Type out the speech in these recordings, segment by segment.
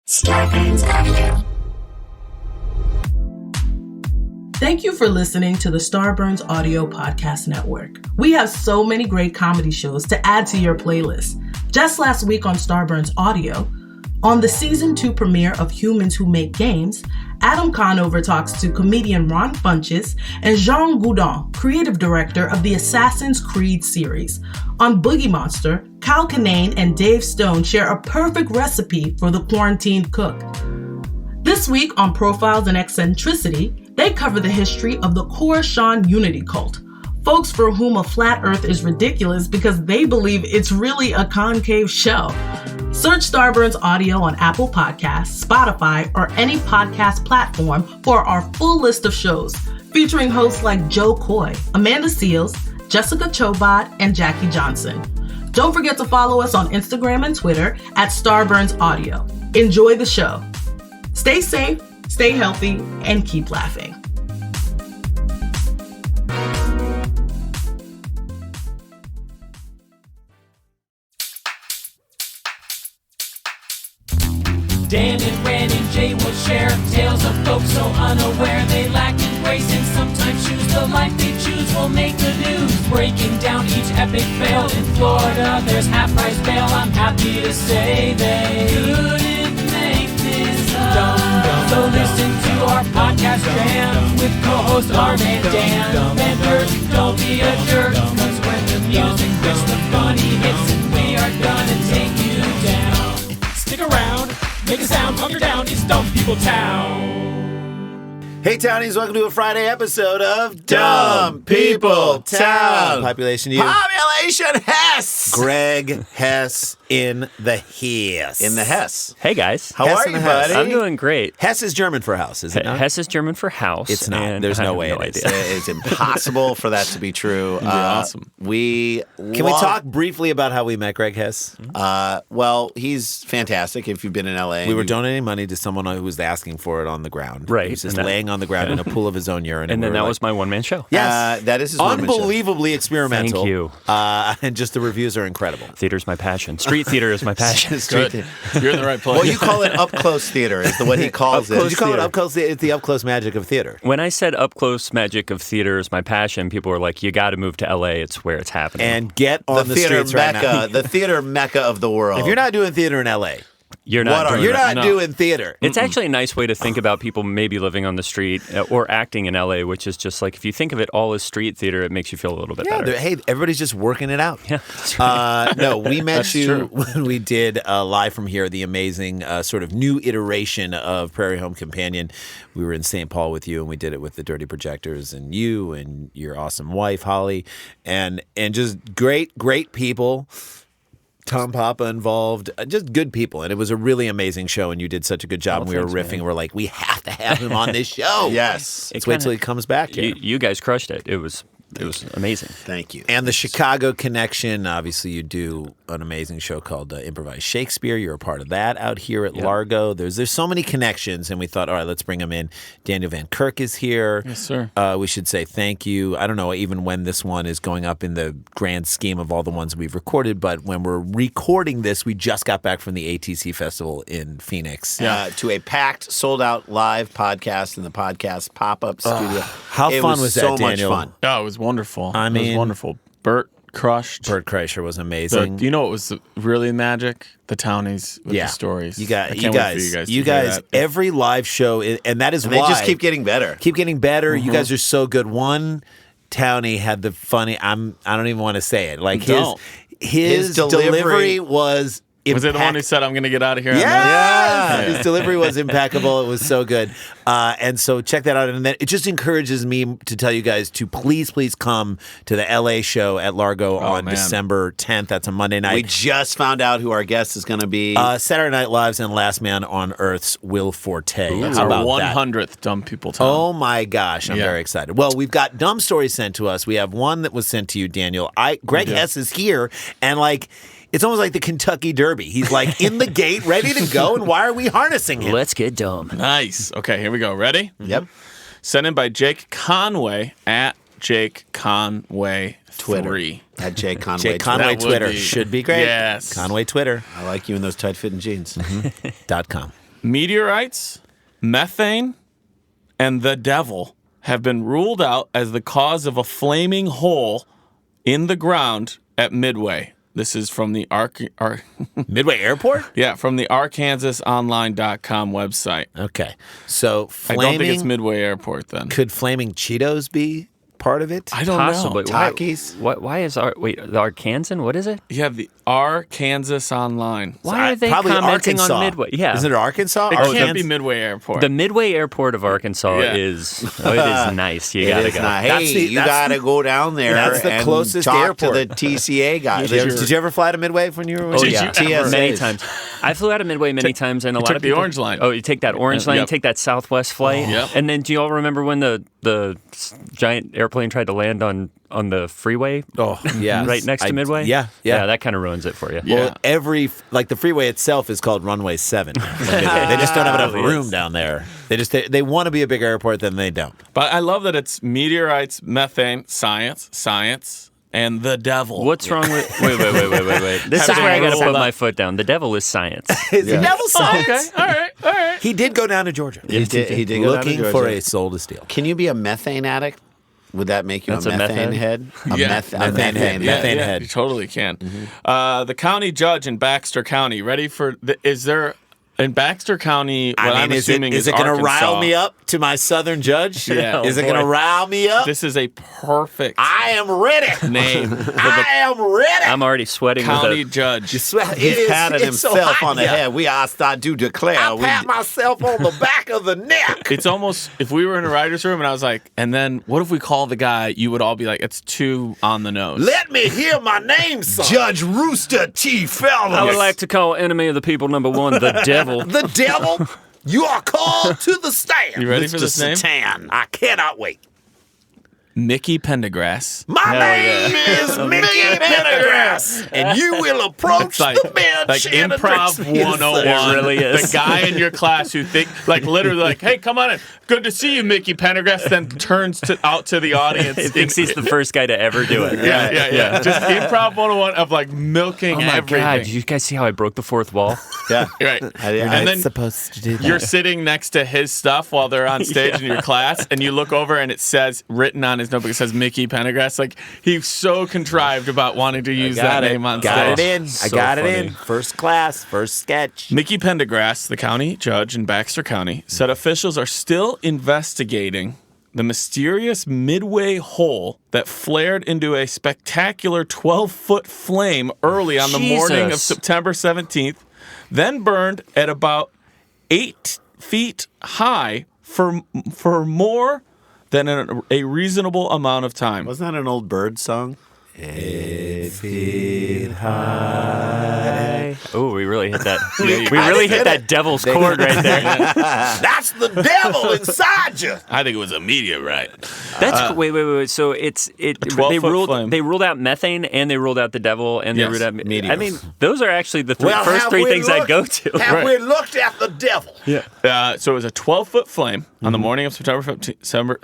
Starburns Audio. Thank you for listening to the Starburns Audio Podcast Network. We have so many great comedy shows to add to your playlist. Just last week on Starburns Audio, on the Season 2 premiere of Humans Who Make Games, Adam Conover talks to comedian Ron Funches and Jean Goudon, creative director of the Assassin's Creed series. On Boogie Monster, Kyle Kinane and Dave Stone share a perfect recipe for the quarantined cook. This week on Profiles and Eccentricity, they cover the history of the Khorasan Unity cult, folks for whom a flat earth is ridiculous because they believe it's really a concave shell. Search Starburns Audio on Apple Podcasts, Spotify, or any podcast platform for our full list of shows, featuring hosts like Joe Coy, Amanda Seals, Jessica Chobot, and Jackie Johnson. Don't forget to follow us on Instagram and Twitter at Starburns Audio. Enjoy the show. Stay safe, stay healthy, and keep laughing. Dan and Ren and Jay will share tales of folks so unaware they lack in grace and sometimes choose the life they choose will make the news. Breaking down each epic fail in Florida, there's half-price bail. I'm happy to say they couldn't make this up. So listen to our podcast jam with co-host Arm and Dan. Benders, don't be a jerk, cause when the music hits the funny hits and we are gonna take you down. Stick around. Make a sound, hunker down, it's Dumb People Town. Hey Townies, welcome to a Friday episode of Dumb People Town. Population U. Population Hess. Greg Hess in the Hess. In the Hess. Hey guys. How are you, buddy? I'm doing great. Hess is German for house, is it not? Hess is German for house. It's not. There's no way it is. It's impossible for that to be true. Awesome. Can we talk briefly about how we met Greg Hess? Well, he's fantastic. If you've been in LA, We were donating money to someone who was asking for it on the ground. Right. He was just laying on the ground in a pool of his own urine. And then we that were was my one-man show. Yes. that is his one-man show. Unbelievably experimental. Thank you. And just the reviews are incredible. Theater's my passion. Street theater is my passion. Street theater. You're in the right place. Well, you call it up close theater is what he calls it. Did you call it up close? It's the up close magic of theater. When I said up close magic of theater is my passion, people were like, you got to move to LA. It's where it's happening. And get on the theater streets mecca, right now. the theater mecca of the world. If you're not doing theater in LA, you're not doing theater. It's actually a nice way to think about people maybe living on the street or acting in LA, which is just like if you think of it all as street theater, it makes you feel a little bit better. Hey, everybody's just working it out. Yeah, that's right. No, we met you when we did Live From Here, the amazing sort of new iteration of Prairie Home Companion. We were in St. Paul with you, and we did it with the Dirty Projectors and you and your awesome wife, Holly, and just great people. Tom Papa involved, just good people. And it was a really amazing show, and you did such a good job. And we were riffing, and we're like, we have to have him on this show. Yes. Let's wait till he comes back here. You guys crushed it. It was amazing. Thank you. And the Chicago connection, obviously you do an amazing show called Improvised Shakespeare. You're a part of that out here at Largo. There's so many connections, and we thought, all right, let's bring him in. Daniel Van Kirk is here. Yes, sir. We should say thank you. I don't know even when this one is going up in the grand scheme of all the ones we've recorded, but when we're recording this, we just got back from the ATC Festival in Phoenix. To a packed, sold-out live podcast in the podcast pop-up studio. How fun was that, so Daniel? much fun. Oh, it was wonderful. I mean, it was wonderful. Bert crushed. Bert Kreischer was amazing. You know what was really magic? The Townies with the stories. You guys, every live show, and that is and they why just keep getting better. Mm-hmm. You guys are so good. One Townie had the funny. I don't even want to say it. Like his delivery was. Was it the one who said, I'm going to get out of here? Yeah. His delivery was impeccable. It was so good. And so check that out. And then it just encourages me to tell you guys to please come to the LA show at Largo on December 10th. That's a Monday night. We just found out who our guest is going to be. Saturday Night Live's and Last Man on Earth's Will Forte. That's How our about 100th Dumb People Town. Oh my gosh, I'm very excited. Well, we've got dumb stories sent to us. We have one that was sent to you, Daniel. Greg Hess is here, and it's almost like the Kentucky Derby. He's like in the gate, ready to go, and why are we harnessing him? Let's get dumb. Nice. Okay, here we go. Ready? Yep. Sent in by Jake Conway at Jake Conway Twitter. 3. At Jake Conway. Jake Conway That would Twitter be- should be great. Yes. Conway Twitter. I like you in those tight-fitting jeans. .com. meteorites, methane, and the devil have been ruled out as the cause of a flaming hole in the ground at Midway. This is from the Midway Airport? Yeah, from the ArkansasOnline.com website. Okay. So flaming... I don't think it's Midway Airport then. Could flaming Cheetos be part of it? I don't Possibly. know. Takis. Why is the Arkansan? What is it? You have the Arkansas Online. Why are they Probably commenting Arkansas. on Midway? Yeah. Isn't it Arkansas? It can't Arkansas? be Midway Airport. The Midway Airport of Arkansas Yeah. is it is nice. You gotta go. Hey, you gotta go down there. That's the and closest talk airport. to the TCA guy. Did you ever fly to Midway when you were? Oh Did yeah, you ever? many times. I flew out of Midway many times, and a lot took of the people. Orange Line. Oh, you take that Orange Line, you Yep. take that Southwest flight, Yep. and then do you all remember when the giant airplane tried to land on the freeway? Oh, yeah. Right next to Midway. Yeah. That kind of ruins it for you. Yeah. Well, the freeway itself is called Runway 7. They just don't have enough Really room is. down there. They want to be a bigger airport than they don't. But I love that it's meteorites, methane, science, and the devil. What's wrong with? Wait. This is where I got to put my foot down. The devil is science. Is the devil science? Okay, all right. He did go down to Georgia. He did go down to Looking for Georgia. a soul to steal. Can you be a methane addict? Would that make you That's a a meth methane head? head? Yeah. Methane head. Methane yeah, head. You totally can. The county judge in Baxter County. Ready for? Is there in Baxter County? What I'm assuming is it going to Arkansas. rile me up to my southern judge? Yeah. Is it going to boy. rile me up? This is a perfect I am ready. name. I am ready. I'm already sweating. County with judge. He's patted himself on the head. We are start to declare. I pat myself on the back of the neck. It's almost, if we were in a writer's room and I was like, and then what if we call the guy, you would all be like, it's too on the nose. Let me hear my name, son. Judge Rooster T. Fellows. I would like to call enemy of the people number one the devil. The devil, you are called to the stand. You ready for this name? Satan. I cannot wait. Mickey Pendergrass. My Hell name yeah. is Mickey Pendergrass, and you will approach It's like, the bench. like and improv address me. 101. It really is. The guy in your class who like literally like, hey, come on in. Good to see you, Mickey Pendergrass, then turns out to the audience. He thinks he's the first guy to ever do it. Yeah. Just improv 101 of like milking Oh my everything. God! Did you guys see how I broke the fourth wall? Yeah. Right. And then supposed to do that. you're sitting next to his stuff while they're on stage in your class, and you look over and it says, written on his notebook, it says Mickey Pendergrass. Like, he's so contrived about wanting to use that name on Got stage. it in. I So got it funny. in. First class, first sketch. Mickey Pendergrass, the county judge in Baxter County, said officials are still investigating the mysterious Midway hole that flared into a spectacular 12-foot flame early on the morning of Jesus. September 17th, then burned at about 8 feet high for more than a reasonable amount of time. Wasn't that an old bird song? Oh, we really hit that. We really hit that devil's chord right there. That's the devil inside you. I think it was a meteorite. That's wait. So they 12-foot flame. ruled out methane and they ruled out the devil and they Yes, ruled out meteors. I mean, those are actually the Well, first have three we things I looked- go to. Have Right. we looked at the devil? So it was a 12-foot flame on the morning of September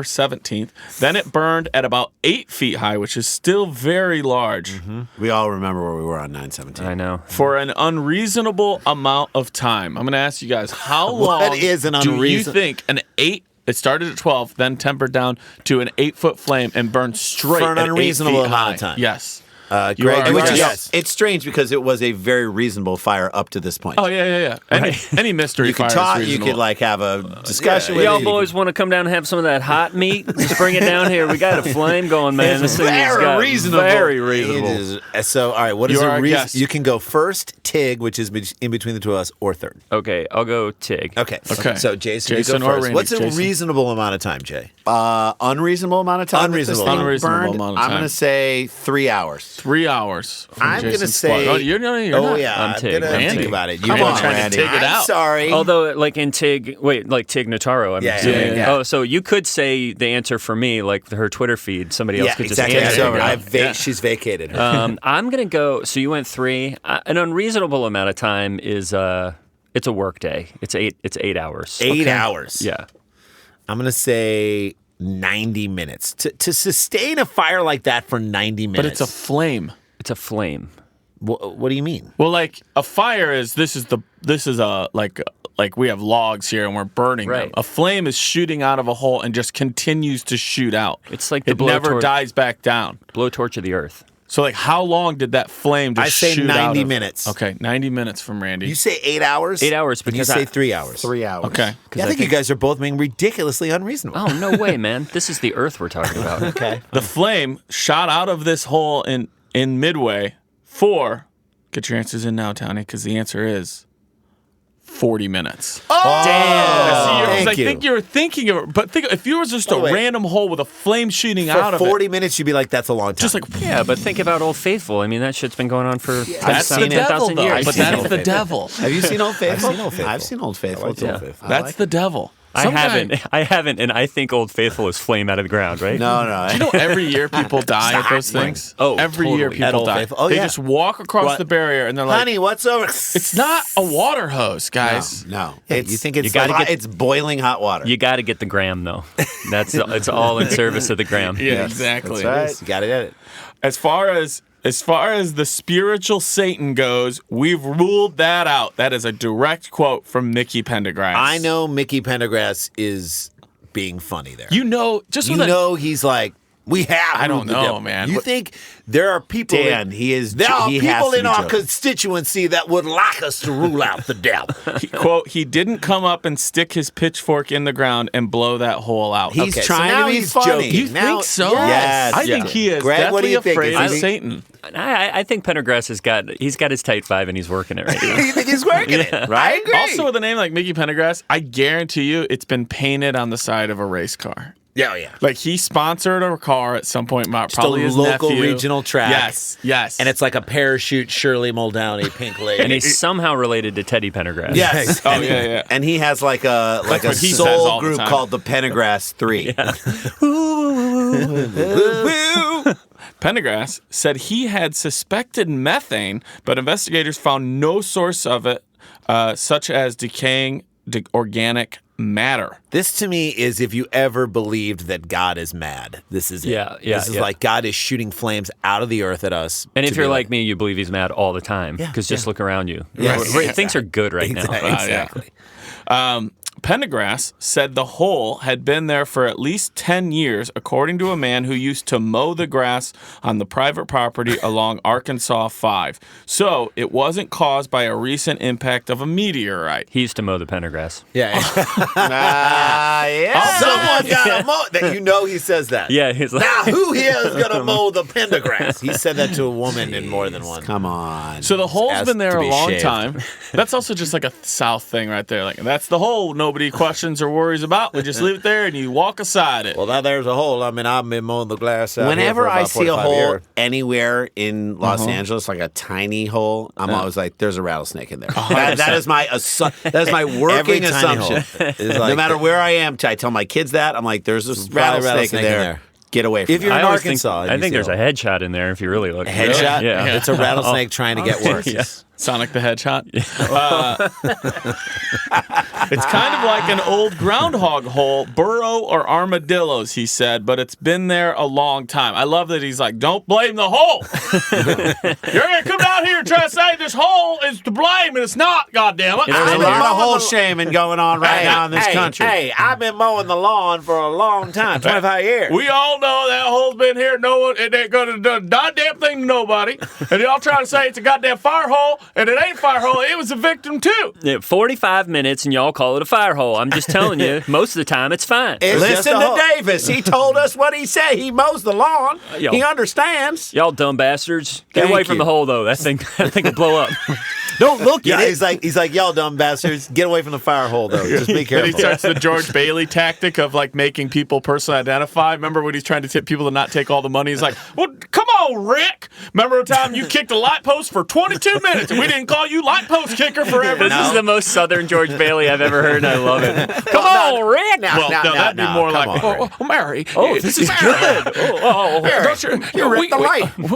17th. Then it burned at about 8 feet high, which is still very large, We all remember where we were on 9/17. I know. for an unreasonable amount of time. I'm going to ask you guys, how What long is an do you unreason- think it started at 12, then tempered down to an 8-foot flame and burned straight For an at 8 unreasonable feet amount high? of time. Yes. Greg, You are- Which is, yes. it's strange because it was a very reasonable fire up to this point. Oh, yeah. Any mystery you could fire talk, is you reasonable. could like have a discussion with Y'all it. boys want to come down and have some of that hot meat? Just bring it down here. We got a flame going, man. This thing has very got reasonable. very It reasonable. is. So, all right, what is You are a our reason? guest. You can go first, Tig, which is in between the two of us, or third. Okay, I'll go Tig. Okay. Okay. So, Jason, Jason you go or first. Randy? What's a Jason. reasonable amount of time, Jay? Unreasonable amount of time. that this Unreasonable. thing Unreasonable burned? amount of I'm time. going to say 3 hours. 3 hours. from I'm gonna Jason's say- plug. Oh, you're not. Yeah, I'm I'm Tig. gonna Randy. think about it. Come You're on, trying Randy. to Take it I'm out. sorry. Although, like in Tig, like Tig Notaro, I'm Yeah, assuming. yeah. Oh, so you could say the answer for me, like her Twitter feed. Somebody else Yeah, could exactly. just answer. It's over. Yeah. She's vacated her. I'm gonna go. So you went 3. An unreasonable amount of time is it's a work day. It's 8 hours. 8 hours. Yeah. I'm going to say 90 minutes. To sustain a fire like that for 90 minutes. But it's a flame. It's a flame. What do you mean? Well, like a fire is like we have logs here and we're burning them. A flame is shooting out of a hole and just continues to shoot out. It's like it never dies back down. Blowtorch of the earth. So, like, how long did that flame just shoot out? I say 90 minutes. Okay, 90 minutes from Randy. You say 8 hours? 8 hours because you say 3 hours. 3 hours. Okay. Yeah, I think you guys are both being ridiculously unreasonable. Oh, no way, man. This is the earth we're talking about. Okay. The flame shot out of this hole in Midway for, get your answers in now, Tony, because the answer is 40 minutes. Oh, damn. Thank you. I think you were thinking of it, but think if you was just a random hole with a flame shooting out of it. For 40 minutes, you'd be like, that's a long time. Just like, yeah, but think about Old Faithful. I mean, that shit's been going on for that's the devil, though. years. But that's the devil. Have you seen Old Faithful? I've seen Old Faithful. I've seen Old Faithful. Old Faithful. That's the devil. I haven't, and I think Old Faithful is flame out of the ground, right? No. Do you know every year people die at those things? Oh, every totally. year At people Old die. Faithful. Oh, they yeah. just walk across the barrier and they're like, Honey, what's over? it's not a water hose, guys. No. You think it's it's boiling hot water. You got to get the gram, though. It's all in service of the gram. Yeah, exactly. That's right. You got it. As far as the spiritual Satan goes, we've ruled that out. That is a direct quote from Mickey Pendergrass. I know Mickey Pendergrass is being funny there. You know, just you with know he's like, we have. I don't ruled the know, devil. man. You think there are people? Dan, There are he has people to in be our joking. constituency that would like us to rule out the devil. quote, he didn't come up and stick his pitchfork in the ground and blow that hole out. He's Okay, trying so now to be he's funny. joking. You Now- think so? Yes. I think he is Greg, what do definitely you think? afraid Is of he- Satan. I think Pendergrass he's got his tight five and he's working it right now. You think he's working it? Right? I agree. Also, with a name like Mickey Pendergrass, I guarantee you it's been painted on the side of a race car. yeah. Like he sponsored a car at some point, probably a his local nephew. regional track. Yes. And it's like a parachute Shirley Muldowney pink lady. And he's somehow related to Teddy Pendergrass. Yes. Oh, yeah. And he has like a what he says soul all the group time. called the Pendergrass 3. Pendergrass said he had suspected methane, but investigators found no source of it, such as decaying organic matter. This to me is if you ever believed that God is mad. This is it. Yeah. This is like God is shooting flames out of the earth at us. And to if you're be like me, you believe he's mad all the time. Yeah, Because just look around you. Yes. Things are good right now. Exactly. Pendergrass said the hole had been there for at least 10 years, according to a man who used to mow the grass on the private property along Arkansas 5. So it wasn't caused by a recent impact of a meteorite. He used to mow the Pendergrass. Yeah. Yeah. Someone got to mow that. You know he says that. Yeah, he's like, Now who here is going to mow the Pendergrass? He said that to a woman in more than one. Come on. So the hole's Asked been there to a be long shaved. time. That's also just like a South thing right there. Like, that's the hole nobody questions or worries about. We just leave it there and you walk aside it. Well, now there's a hole. I mean, I've been mowing the glass out Whenever here for I about see a 45 hole years. anywhere in Los Angeles, like a tiny hole, I'm always like, "There's a rattlesnake in there." That is my Every working tiny assumption. hole is No like matter that. where I am, I tell my kids that I'm like, "There's a probably rattlesnake in there. Get away from If you're it." in I always Arkansas, think, and I you think see there's a a headshot in there if you really look. headshot. Yeah. It's a rattlesnake trying to get worse. Yeah. Sonic the Hedgehog. It's kind of like an old groundhog hole, burrow or armadillos, he said, but it's been there a long time. I love that he's like, don't blame the hole. You're going to come down here and try to say this hole is to blame, and it's not, goddammit. There's a lot of hole shaming going on right now in this country. Hey, I've been mowing the lawn for a long time, 25 years. We all know that hole's been here. No one, it ain't going to do a goddamn thing to nobody. And y'all try to say it's a goddamn fire hole, and it ain't a fire hole. It was a victim, too. Yeah, 45 minutes and y'all call it a fire hole. I'm just telling you, most of the time it's fine. It's just Listen a to hole. Davis. He told us what he said. He mows the lawn. Yo. He understands. Y'all dumb bastards. Get Thank away from you. the hole, though. That thing will blow up. Don't look at it. He's like, y'all dumb bastards, get away from the fire hole, though. Just be And he careful. starts the George Bailey tactic of like making people personally identify. Remember when he's trying to tip people to not take all the money? He's like, well, come on, Rick. Remember the time you kicked a light post for 22 minutes and we didn't call you light post kicker forever? This is the most Southern George Bailey I've ever heard, and I love it. Come on, Rick. Well, no, that'd be more like, Mary. Oh, this is good.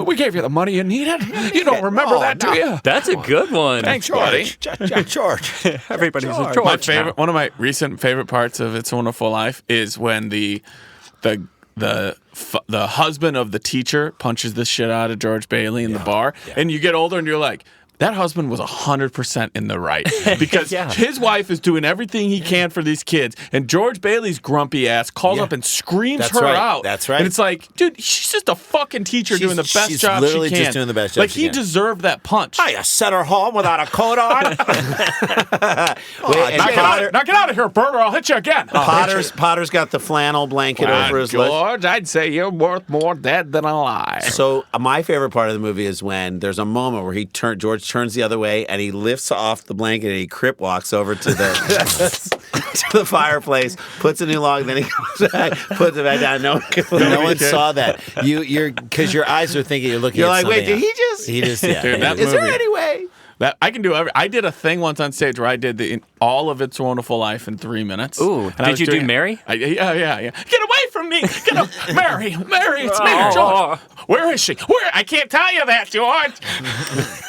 We gave you the money you needed. You don't remember that, do you? That's a good one. Thanks, buddy. George. Everybody's a George. One of my recent favorite parts of It's a Wonderful Life is when the the husband of the teacher punches the shit out of George Bailey in the bar, and you get older and you're like, that husband was 100% in the right because his wife is doing everything he can for these kids, and George Bailey's grumpy ass calls up and screams her out. That's right. And it's like, dude, she's just a fucking teacher doing the best she's job literally she can. just doing the best job like she he can. deserved that punch. I sent her home without a coat on. Now get out of here, Bert, or I'll hit you again. Potter's got the flannel blanket over his leg. George, I'd say you're worth more dead than alive. So my favorite part of the movie is when there's a moment where George turns the other way and he lifts off the blanket and he crip walks over to the to the fireplace, puts a new log, then he goes back, puts it back down. No one saw that. You're because your eyes are thinking you're looking. You're at like, wait, something did else. he just? Yeah. Dude, that Is there movie. any way? That I can do. I did a thing once on stage where I did all of It's a Wonderful Life in 3 minutes. Ooh, And I did was you do doing- Mary? Yeah. Get away from me! Mary, it's me, George. Where is she? Where? I can't tell you that, George.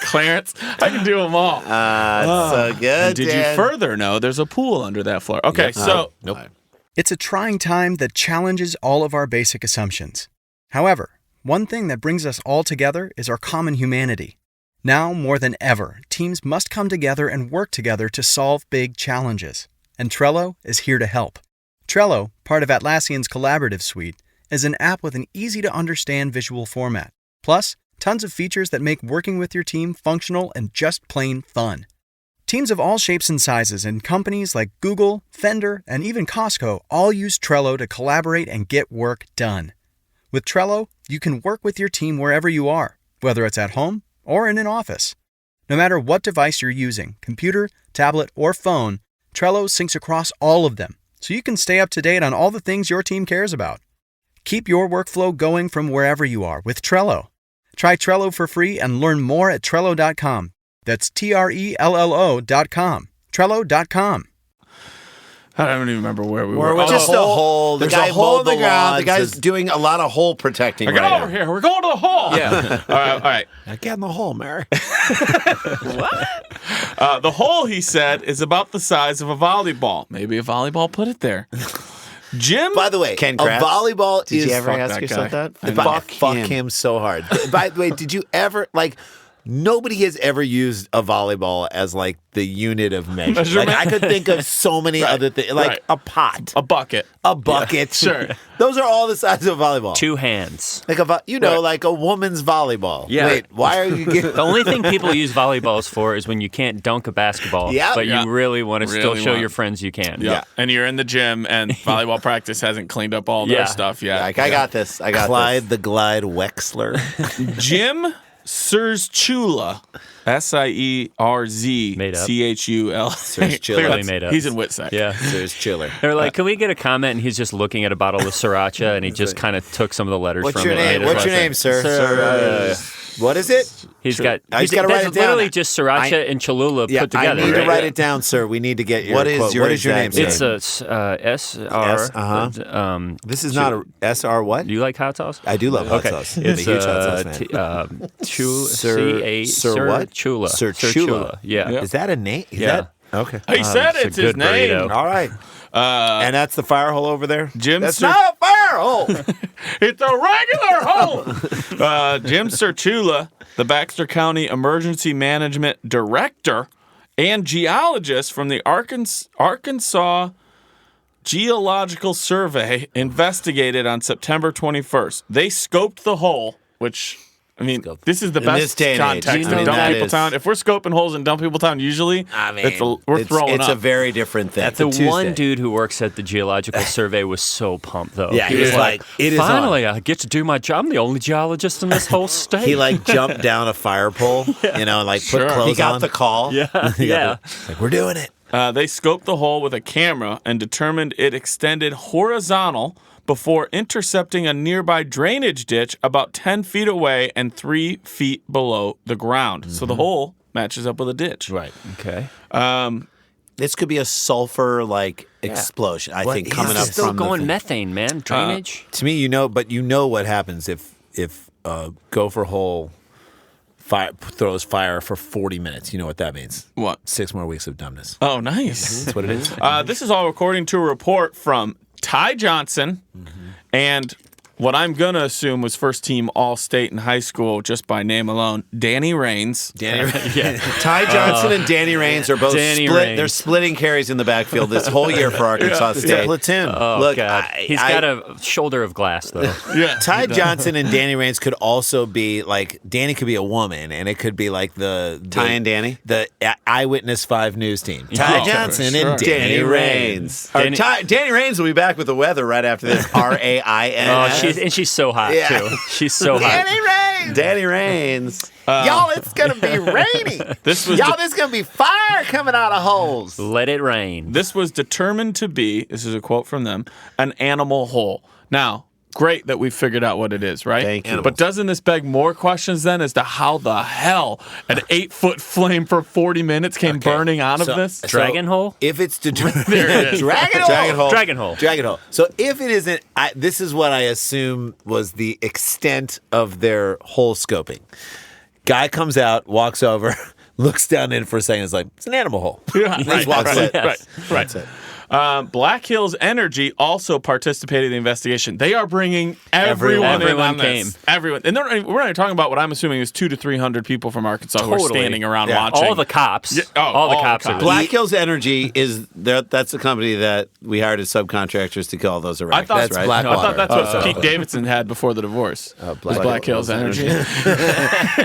Clarence, I can do them all. So good. And did you Dan. further know there's a pool under that floor? Okay, so Nope. It's a trying time that challenges all of our basic assumptions. However, one thing that brings us all together is our common humanity. Now, more than ever, teams must come together and work together to solve big challenges. And Trello is here to help. Trello, part of Atlassian's collaborative suite, is an app with an easy-to-understand visual format. Plus, tons of features that make working with your team functional and just plain fun. Teams of all shapes and sizes and companies like Google, Fender, and even Costco all use Trello to collaborate and get work done. With Trello, you can work with your team wherever you are, whether it's at home or in an office. No matter what device you're using, computer, tablet, or phone, Trello syncs across all of them, so you can stay up to date on all the things your team cares about. Keep your workflow going from wherever you are with Trello. Try Trello for free and learn more at Trello.com. That's Trello.com. Trello.com. I don't even remember where we were. Just the a hole. There's The a guy hole in the mowed the ground. The lawns. guy's doing a lot of hole protecting Get right over now. here. We're going to the hall. Yeah. All right. Get in the hole, Mary. The hole, he said, is about the size of a volleyball. Maybe a volleyball put it there. Jim? By the way, Ken a Kratz? volleyball Did is you ever Fuck ask that yourself guy. that? I know. fuck him so hard. By the way, did you ever nobody has ever used a volleyball as like the unit of measure. Measurement? Like I could think of so many other things, like right. a pot, A bucket. a bucket. Sure. Those are all the size of a volleyball. 2 hands. Like Right. like a woman's volleyball. Yeah. Wait, why are you getting? The only thing people use volleyballs for is when you can't dunk a basketball, Yeah. but Yeah. you really want to still Really show want. your friends you can. Yeah. And you're in the gym, and volleyball practice hasn't cleaned up all their Yeah. stuff yet. Like, I got this. I got Clyde the Glide Wexler. Jim Serzchula, Sierz Made up. Chul. Serzchula. Clearly made up. He's in Whitside. Yeah. There's Chiller. They're like, can we get a comment? And he's just looking at a bottle of sriracha, and he just kind of took some of the letters What's from your it. and name? made his What's your last name, sir? Sir, What is it? He's got. I just gotta that's write it down. literally just sriracha and Cholula put together. I need right? to write it down, sir. We need to get your What is quote. your What is your name, exact sir? It's a SR. S, This is not a SR what? Do you like hot sauce? I do love hot Okay. sauce. I'm It's a huge hot sauce fan. Sir what? Chula. Sir Sir Chula. Chula. Yeah. Is that a name? Is Yeah. that- okay. He said it's a it's his good name. burrito. All right. And that's the fire hole over there? Jim That's Sir- not a fire hole. It's a regular hole. Jim Serchula, the Baxter County Emergency Management Director and geologist from the Arkansas Geological Survey, investigated on September 21st. They scoped the hole, which, I mean, this is the In best this day and age, context I mean, in Dump that People is- Town. If we're scoping holes in Dump People Town, usually we're throwing it's up. a very different thing. The Tuesday. one dude who works at the Geological Survey was so pumped, though. Yeah, he was like, it is on. finally, I get to do my job. I'm the only geologist in this whole state. He like jumped down a fire pole, and like put Sure. clothes he got on. the call. yeah. Like, we're doing it. They scoped the hole with a camera and determined it extended horizontal before intercepting a nearby drainage ditch about 10 feet away and 3 feet below the ground. So the hole matches up with a ditch. Right. Okay. This could be a sulfur explosion. I think is coming this? up Still from going the methane, man. Drainage. To me, you know what happens if Gopher Hole throws fire for 40 minutes. You know what that means? What? 6 more weeks of dumbness. Oh, nice. That's what it is. This is all according to a report from Ty Johnson and what I'm going to assume was first team All-State in high school just by name alone, Danny Raines. Ty Johnson and Danny Raines are both They're splitting carries in the backfield this whole year for Arkansas State. It's a platoon. Oh, Look, God. He's got a shoulder of glass, though. Ty Johnson and Danny Raines could also be like, Danny could be a woman, and it could be like the Ty and Danny? The Eyewitness 5 News team. Ty Johnson and Danny Raines. Danny Raines will be back with the weather right after this. RAINS. She's so hot, too. She's so hot. Danny Raines. Y'all, it's going to be rainy. There's going to be fire coming out of holes. Let it rain. This was determined to be, this is a quote from them, an animal hole. Now, great that we figured out what it is, right? Thank you. But doesn't this beg more questions then as to how the hell an 8-foot flame for 40 minutes came burning out of this? Dragon hole? If it's There it is. Dragon hole. Dragon hole. So if it isn't, this is what I assume was the extent of their hole scoping. Guy comes out, walks over, looks down in for a second, is like, it's an animal hole. Yeah, Right. That's it. Black Hills Energy also participated in the investigation. They are bringing everyone in on this. Everyone. And we're not talking about what I'm assuming is 200 to 300 people from Arkansas who are standing around watching. All the cops. All the cops are there. Black Hills Energy that's the company that we hired as subcontractors to kill all those Iraqis, that's right? I thought that's what Pete Davidson had before the divorce. Black Hills Energy.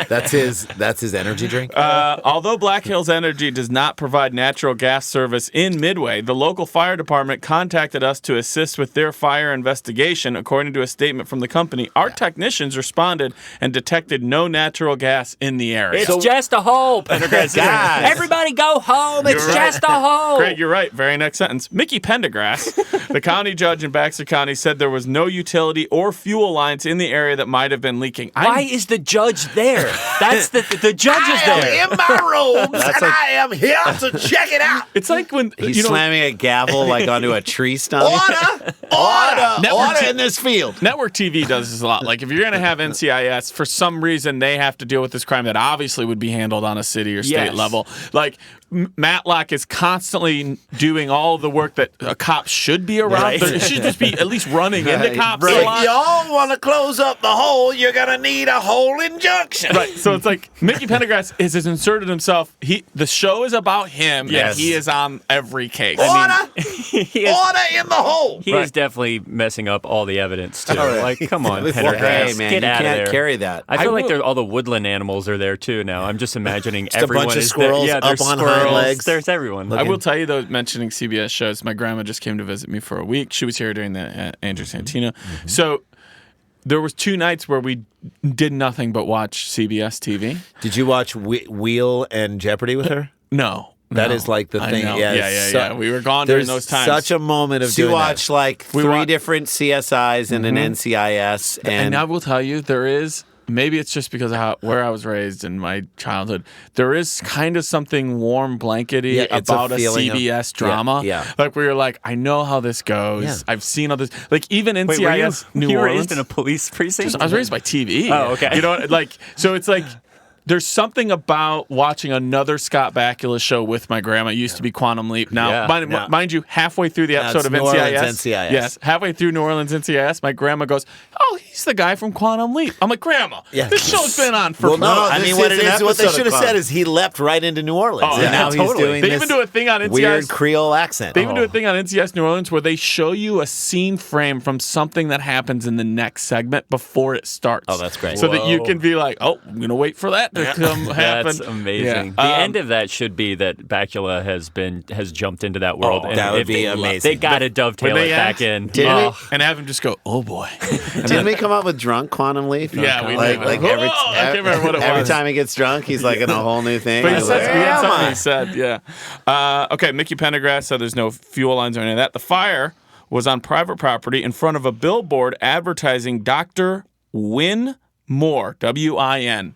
That's his energy drink. Although Black Hills Energy does not provide natural gas service in Midway, the local fire department contacted us to assist with their fire investigation. According to a statement from the company, our technicians responded and detected no natural gas in the area. It's just a hole, Pendergrass. Everybody go home. It's just a hole. Greg, you're right. Very next sentence. Mickey Pendergrass, the county judge in Baxter County, said there was no utility or fuel lines in the area that might have been leaking. Why is the judge there? That's the judge is there. I am in my robes, and I am here to check it out. It's like when he's slamming a gavel like onto a tree stump. Order in this field. Network TV does this a lot. Like if you're going to have NCIS, for some reason they have to deal with this crime that obviously would be handled on a city or state level. Like Matlock is constantly doing all the work that a cop should be around. Right. It should just be at least running into cops. Right. A lot. If y'all want to close up the hole, you're going to need a hole injunction. Right. So it's like Mickey Pendergrass has inserted himself. The show is about him, and he is on every case. Order in the hole. He is definitely messing up all the evidence, too. Like, come on, Pendergrass. Hey, man, get you out of there. can't carry that. I feel like all the woodland animals are there, too, now. I'm just imagining Just everyone a bunch of is squirrels there. Yeah, there's up on squirrels. hind legs. There's everyone. I will tell you, though, mentioning CBS shows, my grandma just came to visit me for a week. She was here during the Andrew Santino. Mm-hmm. So there was 2 nights where we did nothing but watch CBS TV. Did you watch Wheel and Jeopardy with her? No. That is like the thing. Yeah. We were gone during those times. Such a moment of So you doing watch that. like 3 different CSIs and an NCIS. And I will tell you, there is, maybe it's just because of where I was raised in my childhood, there is kind of something warm blankety about a CBS drama. Yeah. Like where you're like, I know how this goes. Yeah. I've seen all this. Like even NCIS New you were Orleans. raised in a police precinct? I was raised by TV. Oh, okay. You know, like, so it's like, there's something about watching another Scott Bakula show with my grandma. It used to be Quantum Leap. Now, mind you, halfway through the episode of New NCIS, Orleans NCIS. yes, halfway through New Orleans NCIS, my grandma goes, "Oh, he's the guy from Quantum Leap." I'm like, "Grandma, this show's been on for." Well, no, I mean, what they should have Quantum. said is he leapt right into New Orleans. Oh, and yeah, now totally. he's doing They this even do a thing on NCIS. weird Creole accent. They even do a thing on NCIS New Orleans where they show you a scene frame from something that happens in the next segment before it starts. Oh, that's great. So that you can be like, "Oh, I'm gonna wait for that to come happen." That's amazing. Yeah. The end of that should be that Bakula has jumped into that world. and that would be amazing. They got to dovetail it back in. And have him just go, "Oh boy." Didn't we come up with drunk Quantum Leap? Yeah, we like, did. like I can't remember what it every was. time he gets drunk, he's like in a whole new thing. But I was like, he said, yeah. Okay, Mickey Pendergrass said there's no fuel lines or any of that. The fire was on private property in front of a billboard advertising Dr. Win Moore, W-I-N.